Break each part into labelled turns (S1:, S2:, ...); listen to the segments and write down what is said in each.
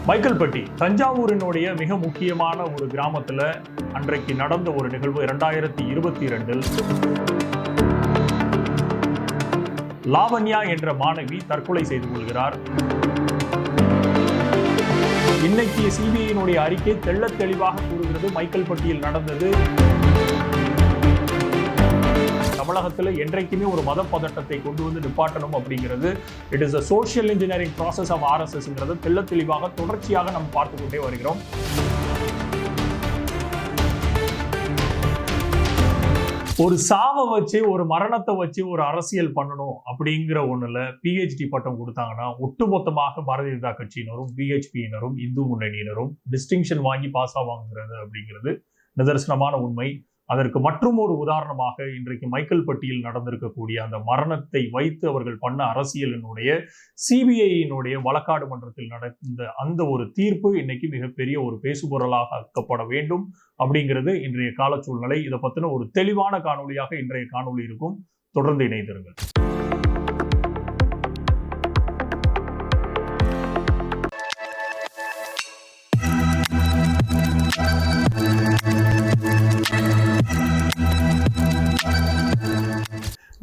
S1: மைக்கேல்பட்டி தஞ்சாவூரினுடைய மிக முக்கியமான ஒரு கிராமத்துல அன்றைக்கு நடந்த ஒரு நிகழ்வு 2022 லாவண்யா என்ற மாணவி தற்கொலை செய்து கொள்கிறார். இன்னைக்கு சிபிஐயினுடைய அறிக்கை தெள்ளத் தெளிவாக கூறுகிறது மைக்கேல்பட்டியில் நடந்தது. தமிழகத்தில் என்றைக்குமே ஒரு மத பதட்டத்தை கொண்டு வந்து நிப்பாட்டணும் அப்படிங்கிறது it is a social engineering process of ஆர்எஸ்எஸ்ங்கிறது தெள்ளத் தெளிவாக தொடர்ச்சியாக நம்ம பார்த்து கொண்டே வருகிறோம். ஒரு சாவை வச்சு ஒரு மரணத்தை வச்சு ஒரு அரசியல் பண்ணணும் அப்படிங்கிற ஒண்ணுல பிஹெச்டி பட்டம் கொடுத்தாங்கன்னா ஒட்டுமொத்தமாக பாரதிய ஜனதா கட்சியினரும் பிஹெச்பியினரும் இந்து முன்னணியினரும் டிஸ்டிங்ஷன் வாங்கி பாஸ் ஆவாங்கிறது அப்படிங்கிறது நிதர்சனமான உண்மை. அதற்கு மற்றும் ஒரு உதாரணமாக இன்றைக்கு மைக்கேல்பட்டியில் நடந்திருக்கக்கூடிய அந்த மரணத்தை வைத்து அவர்கள் பண்ண அரசியலினுடைய சிபிஐயினுடைய வழக்காடு மன்றத்தில் நடந்த அந்த ஒரு தீர்ப்பு இன்னைக்கு மிகப்பெரிய ஒரு பேசுபொருளாக ஆக்கப்பட வேண்டும் அப்படிங்கிறது இன்றைய கால சூழ்நிலை. இதை பத்தின ஒரு தெளிவான காணொலியாக இன்றைய காணொலி இருக்கும். தொடர்ந்து இணைந்திருங்கள்.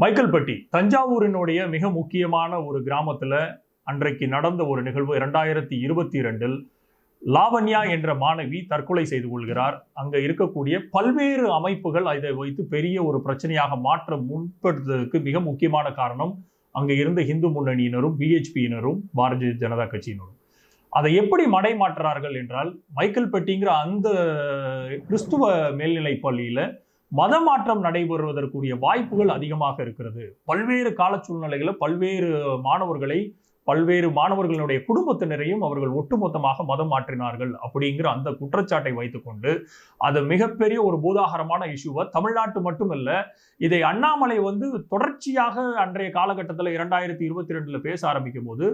S1: மைக்கேல்பட்டி தஞ்சாவூரினுடைய மிக முக்கியமான ஒரு கிராமத்துல அன்றைக்கு நடந்த ஒரு நிகழ்வு 2022 லாவண்யா என்ற மாணவி தற்கொலை செய்து கொள்கிறார். அங்க இருக்கக்கூடிய பல்வேறு அமைப்புகள் இதை வைத்து பெரிய ஒரு பிரச்சனையாக மாற்ற முன்படுத்துவதற்கு மிக முக்கியமான காரணம் அங்க இருந்த இந்து முன்னணியினரும் பிஹெச்பியினரும் பாரதிய ஜனதா கட்சியினரும். அதை எப்படி மடை மாற்றுறார்கள் என்றால் மைக்கேல்பட்டிங்கிற அந்த கிறிஸ்துவ மேல்நிலை பள்ளியில மதமாற்றம் நடைபெறுவதற்குரிய வாய்ப்புகள் அதிகமாக இருக்கிறது. பல்வேறு கால சூழ்நிலைகளை பல்வேறு மாணவர்களுடைய குடும்பத்தினரையும் அவர்கள் ஒட்டுமொத்தமாக மதம் மாற்றினார்கள் அப்படிங்கிற அந்த குற்றச்சாட்டை வைத்துக்கொண்டு அது மிகப்பெரிய ஒரு பூதாகரமான இஷ்யூவை தமிழ்நாட்டு மட்டுமல்ல, இதை அண்ணாமலை தொடர்ச்சியாக அன்றைய காலகட்டத்தில் 2022 பேச ஆரம்பிக்கும் போது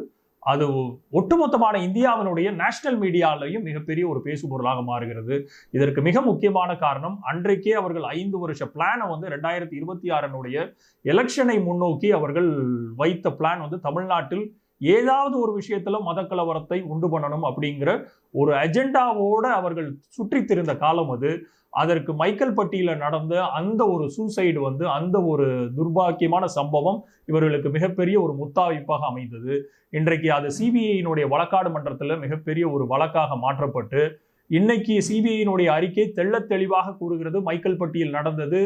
S1: அது ஒட்டுமொத்தமான இந்தியாவினுடைய நேஷனல் மீடியாலையும் மிகப்பெரிய ஒரு பேசுபொருளாக மாறுகிறது. இதற்கு மிக முக்கியமான காரணம் அன்றைக்கே அவர்கள் 5 வருஷ பிளானை 2026 எலெக்ஷனை முன்னோக்கி அவர்கள் வைத்த பிளான் தமிழ்நாட்டில் ஏதாவது ஒரு விஷயத்துல மத கலவரத்தை உண்டு பண்ணணும் அப்படிங்கிற ஒரு அஜெண்டாவோட அவர்கள் சுற்றி திரிந்த காலம் அது. அதற்கு மைக்கேல்பட்டியில நடந்த அந்த ஒரு சூசைடு அந்த ஒரு துர்பாக்கியமான சம்பவம் இவர்களுக்கு மிகப்பெரிய ஒரு முத்தாய்ப்பாக அமைந்தது. இன்றைக்கு அது சிபிஐயினுடைய வழக்காடு மன்றத்தில் மிகப்பெரிய ஒரு வழக்காக மாற்றப்பட்டு இன்னைக்கு சிபிஐயினுடைய அறிக்கை தெள்ளத் தெளிவாக கூறுகிறது மைக்கேல்பட்டியில் நடந்தது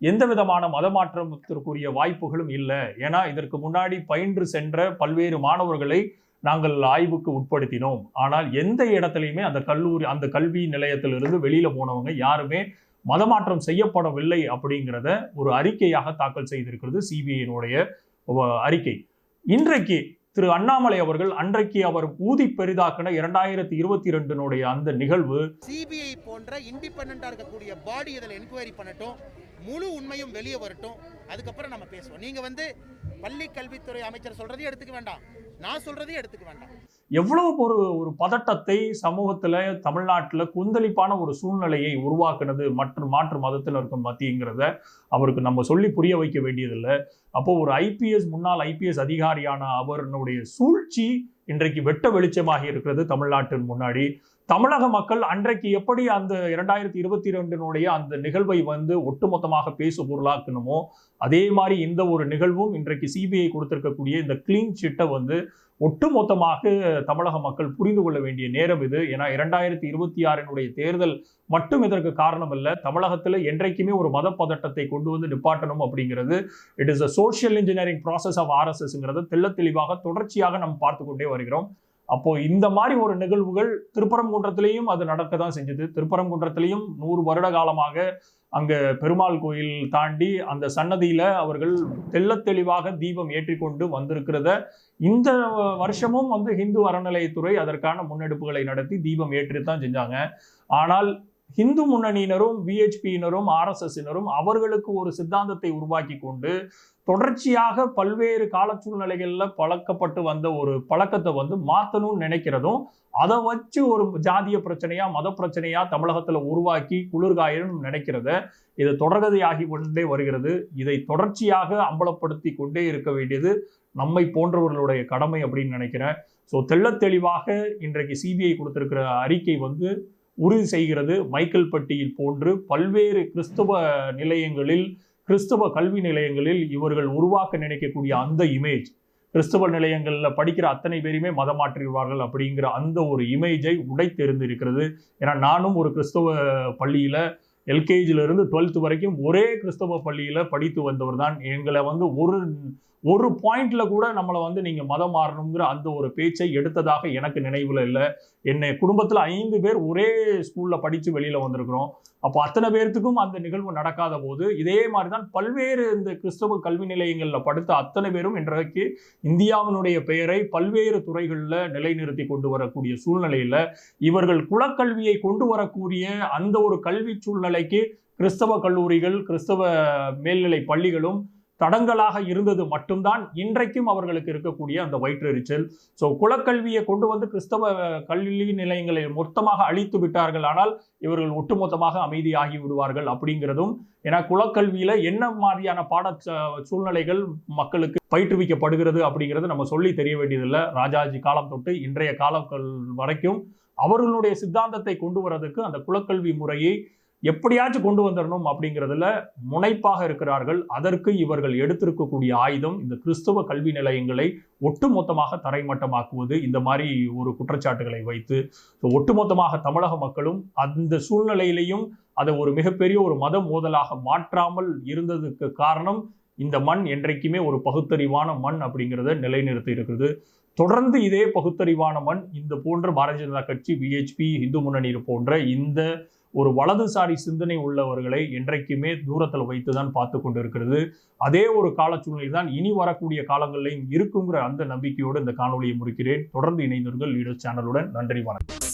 S1: எந்த விதமான மதமாற்றத்திற்குரிய வாய்ப்புகளும் இல்லை. ஏன்னா இதற்கு முன்னாடி பயின்று சென்ற பல்வேறு மாணவர்களை நாங்கள் ஆய்வுக்கு உட்படுத்தினோம். ஆனால் எந்த இடத்துலையுமே அந்த கல்வி நிலையத்திலிருந்து வெளியில போனவங்க யாருமே மதமாற்றம் செய்யப்படவில்லை அப்படிங்கிறத ஒரு அறிக்கையாக தாக்கல் செய்திருக்கிறது சிபிஐயினுடைய அறிக்கை. இன்றைக்கு திரு அண்ணாமலை அவர்கள் அன்றைக்கு அவர் ஊதி பெரிதாக்கின 2022 அந்த நிகழ்வு
S2: சிபிஐ போன்ற இண்டிபெண்டா இருக்கக்கூடிய பாடி இதில் என்கொயரி பண்ணட்டும், முழு உண்மையும் வெளியே வரட்டும், அதுக்கப்புறம் நம்ம பேசுவோம். நீங்க பள்ளி கல்வித்துறை அமைச்சர் சொல்றதையும் எடுத்துக்க வேண்டாம், நான் சொல்றதையும் எடுத்துக்க வேண்டாம்.
S1: எவ்வளவு ஒரு பதட்டத்தை சமூகத்துல தமிழ்நாட்டுல கொந்தளிப்பான ஒரு சூழ்நிலையை உருவாக்குனது மாற்று மதத்தினருக்கும் மத்தியங்கிறத அவருக்கு நம்ம சொல்லி புரிய வைக்க வேண்டியதில்லை. அப்போ ஒரு முன்னாள் ஐபிஎஸ் அதிகாரியான அவருடைய சூழ்ச்சி இன்றைக்கு வெட்ட வெளிச்சமாகி இருக்கிறது தமிழ்நாட்டின் முன்னாடி. தமிழக மக்கள் அன்றைக்கு எப்படி அந்த 2022 அந்த நிகழ்வை ஒட்டுமொத்தமாக பேசு பொருளாக்கணுமோ அதே மாதிரி இந்த ஒரு நிகழ்வும் இன்றைக்கு சிபிஐ கொடுத்திருக்கக்கூடிய இந்த கிளீன் சிட்டை ஒட்டுமொத்தமாக தமிழக மக்கள் புரிந்து கொள்ள வேண்டிய நேரம் இது. ஏன்னா 2026 தேர்தல் மட்டும் இதற்கு காரணம் இல்லை. தமிழகத்தில் என்றைக்குமே ஒரு மத பதட்டத்தை கொண்டு நிப்பாட்டணும் அப்படிங்கிறது it is a social engineering process of ஆர்எஸ்எஸ்ங்கிறது தெள்ளத் தெளிவாக தொடர்ச்சியாக நம்ம பார்த்து கொண்டே வருகிறோம். அப்போ இந்த மாதிரி ஒரு நிகழ்வுகள் திருப்பரங்குன்றத்திலையும் அது நடக்க தான் செஞ்சது. திருப்பரங்குன்றத்திலையும் 100 வருட காலமாக அங்க பெருமாள் கோயில் தாண்டி அந்த சன்னதியில அவர்கள் தெள்ளத் தெளிவாக தீபம் ஏற்றிக்கொண்டு வந்திருக்கிறத இந்த வருஷமும் ஹிந்து அறநிலையத்துறை அதற்கான முன்னெடுப்புகளை நடத்தி தீபம் ஏற்றித்தான் செஞ்சாங்க. ஆனால் இந்து முன்னணியினரும் பிஹெச்பியினரும் ஆர்எஸ்எஸ்ஸினரும் அவர்களுக்கு ஒரு சித்தாந்தத்தை உருவாக்கி கொண்டு தொடர்ச்சியாக பல்வேறு கால சூழ்நிலைகள்ல பழக்கப்பட்டு வந்த ஒரு பழக்கத்தை மாற்றணும்னு நினைக்கிறதும் அதை வச்சு ஒரு ஜாதிய பிரச்சனையா மத பிரச்சனையா தமிழகத்துல உருவாக்கி குளிர்காயணும் நினைக்கிறத இது தொடர்கதையாகி கொண்டே வருகிறது. இதை தொடர்ச்சியாக அம்பலப்படுத்தி கொண்டே இருக்க வேண்டியது நம்மை போன்றவர்களுடைய கடமை அப்படின்னு நினைக்கிறேன். ஸோ தெள்ளத் தெளிவாக இன்றைக்கு சிபிஐ கொடுத்திருக்கிற அறிக்கை வந்து உறுதி செய்கிறது. மைக்கேல்பட்டியில் போன்று பல்வேறு கிறிஸ்தவ நிலையங்களில், கிறிஸ்தவ கல்வி நிலையங்களில் இவர்கள் உருவாக்க நினைக்கக்கூடிய அந்த இமேஜ், கிறிஸ்தவ நிலையங்களில் படிக்கிற அத்தனை பேருமே மதம் மாற்றிடுவார்கள் அப்படிங்கிற அந்த ஒரு இமேஜை உடைத்தெறிந்து இருக்கிறது. ஏன்னா நானும் ஒரு கிறிஸ்தவ பள்ளியில எல்கேஜிலிருந்து 12th வரைக்கும் ஒரே கிறிஸ்தவ பள்ளியில படித்து வந்தவர் தான். எங்களை வந்து ஒரு பாயிண்ட்ல கூட நம்மளை வந்து நீங்க மதம் மாறணுங்கிற அந்த ஒரு பேச்சை எடுத்ததாக எனக்கு நினைவுல இல்லை. என்னை குடும்பத்துல 5 பேர் ஒரே ஸ்கூல்ல படிச்சு வெளியில வந்திருக்கிறோம். அப்போ அத்தனை பேர்த்துக்கும் அந்த நிகழ்வு நடக்காத போது இதே மாதிரிதான் பல்வேறு இந்த கிறிஸ்தவ கல்வி நிலையங்கள்ல படித்த அத்தனை பேரும் இன்றைக்கு இந்தியாவினுடைய பெயரை பல்வேறு துறைகளில் நிலைநிறுத்தி கொண்டு வரக்கூடிய சூழ்நிலையில இவர்கள் குலக்கல்வியை கொண்டு வரக்கூடிய அந்த ஒரு கல்வி சூழ்நிலைக்கு கிறிஸ்தவ கல்லூரிகள், கிறிஸ்தவ மேல்நிலை பள்ளிகளும் தடங்களாக இருந்தது மட்டும்தான் இன்றைக்கும் அவர்களுக்கு இருக்கக்கூடிய அந்த வயிற்றெரிச்சல். ஸோ குலக்கல்வியை கொண்டு வந்து கிறிஸ்தவ கல்வி நிலையங்களை மொத்தமாக அழித்து விட்டார்கள், ஆனால் இவர்கள் ஒட்டுமொத்தமாக அமைதியாகி விடுவார்கள் அப்படிங்கிறதும். ஏன்னா குலக்கல்வியில என்ன மாதிரியான சூழ்நிலைகள் மக்களுக்கு பயிற்றுவிக்கப்படுகிறது அப்படிங்கிறது நம்ம சொல்லி தெரிய வேண்டியதில்லை. ராஜாஜி காலம் தொட்டு இன்றைய காலங்கள் வரைக்கும் அவர்களுடைய சித்தாந்தத்தை கொண்டு வரதுக்கு அந்த குலக்கல்வி முறையை எப்படியாச்சும் கொண்டு வந்துடணும் அப்படிங்கிறதுல முனைப்பாக இருக்கிறார்கள். அதற்கு இவர்கள் எடுத்திருக்கக்கூடிய ஆயுதம் இந்த கிறிஸ்தவ கல்வி நிலையங்களை ஒட்டுமொத்தமாக தரைமட்டமாக்குவது. இந்த மாதிரி ஒரு குற்றச்சாட்டுகளை வைத்து ஒட்டுமொத்தமாக தமிழக மக்களும் அந்த சூழ்நிலையிலையும் அதை ஒரு மிகப்பெரிய ஒரு மத மோதலாக மாற்றாமல் இருந்ததுக்கு காரணம் இந்த மண் என்றைக்குமே ஒரு பகுத்தறிவான மண் அப்படிங்கிறத நிலைநிறுத்தி இருக்குது. தொடர்ந்து இதே பகுத்தறிவான மண் இந்த போன்ற பாரதிய ஜனதா கட்சி, விஹெச்பி, இந்து முன்னணி போன்ற இந்த ஒரு வலதுசாரி சிந்தனை உள்ளவர்களை என்றைக்குமே தூரத்தில் வைத்துதான் பார்த்து கொண்டு இருக்கிறது. அதே ஒரு கால சூழ்நிலை தான் இனி வரக்கூடிய காலங்களிலும் இருக்குங்கிற அந்த நம்பிக்கையோடு இந்த காணொலியை முடிக்கிறேன். தொடர்ந்து இணைந்தவர்கள் லீடர்ஸ் சேனலுடன். நன்றி, வணக்கம்.